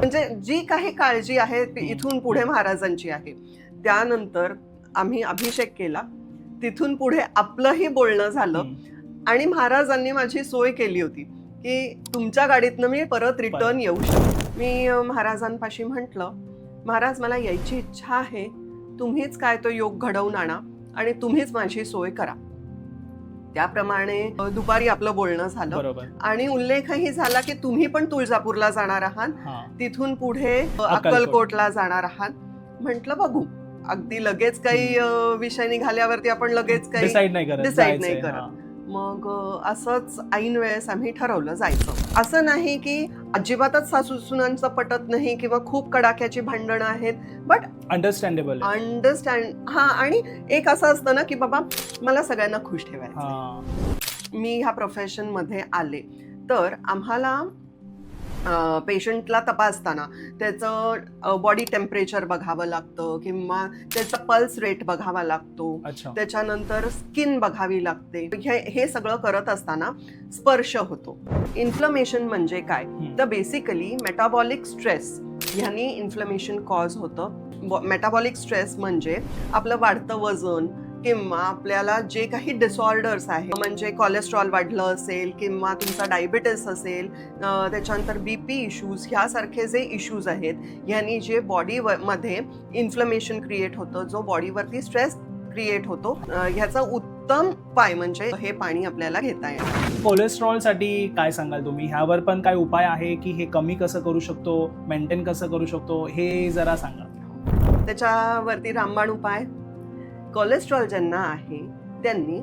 म्हणजे जी काही काळजी आहे ती इथून पुढे महाराजांची आहे. त्यानंतर आम्ही अभिषेक केला. तिथून पुढे आपलंही बोलणं झालं आणि महाराजांनी माझी सोय केली होती की तुमच्या गाडीतनं मी परत रिटर्न येऊ शकतो. मी महाराजांपाशी म्हटलं, महाराज मला यायची इच्छा आहे, तुम्हीच काय तो योग घडवून आणा आणि तुम्हीच माझी सोय करा. त्याप्रमाणे दुपारी आपलं बोलणं झालं आणि उल्लेखही झाला की तुम्ही पण तुळजापूरला जाणार आहात, तिथून पुढे अक्कलकोटला जाणार आहात. म्हटलं बघू, अगदी लगेच काही विषय निघाल्यावरती आपण लगेच काही डिसाईड नाही करत. मग असंच ऐन वेळेस आम्ही ठरवलं जायचं. असं नाही की अजिबातच सासू सुनांचं पटत नाही किंवा खूप कडाक्याची भांडणं आहेत, बट अंडरस्टँड. हा, आणि एक असं असतं ना की बाबा मला सगळ्यांना खुश ठेवायचं. मी ह्या प्रोफेशन मध्ये आले तर आम्हाला पेशंटला तपासताना त्याचं बॉडी टेम्परेचर बघावं लागतं किंवा त्याचा पल्स रेट बघावा लागतो. त्याच्यानंतर स्किन बघावी लागते. हे सगळं करत असताना स्पर्श होतो. इन्फ्लमेशन म्हणजे काय, तर बेसिकली मेटाबॉलिक स्ट्रेस ह्यानी इन्फ्लमेशन कॉज होतं. मेटाबॉलिक स्ट्रेस म्हणजे आपलं वाढतं वजन किंवा आपल्याला जे काही डिसऑर्डर्स आहेत, म्हणजे कोलेस्ट्रॉल वाढलं असेल किंवा तुमचा डायबिटीस असेल, त्याच्यानंतर बीपी इश्यूज, ह्यासारखे जे इश्यूज आहेत, ह्यांनी जे बॉडी मध्ये इन्फ्लमेशन क्रिएट होतं, जो बॉडीवरती स्ट्रेस क्रिएट होतो, ह्याचा उत्तम उपाय म्हणजे हे पाणी आपल्याला घेता येईल. कोलेस्ट्रॉलसाठी काय सांगाल तुम्ही? ह्यावर पण काय उपाय आहे की हे कमी कसं करू शकतो, मेंटेन कसं करू शकतो, हे जरा सांगा. त्याच्यावरती रामबाण उपाय. कोलेस्ट्रॉल ज्यांना आहे त्यांनी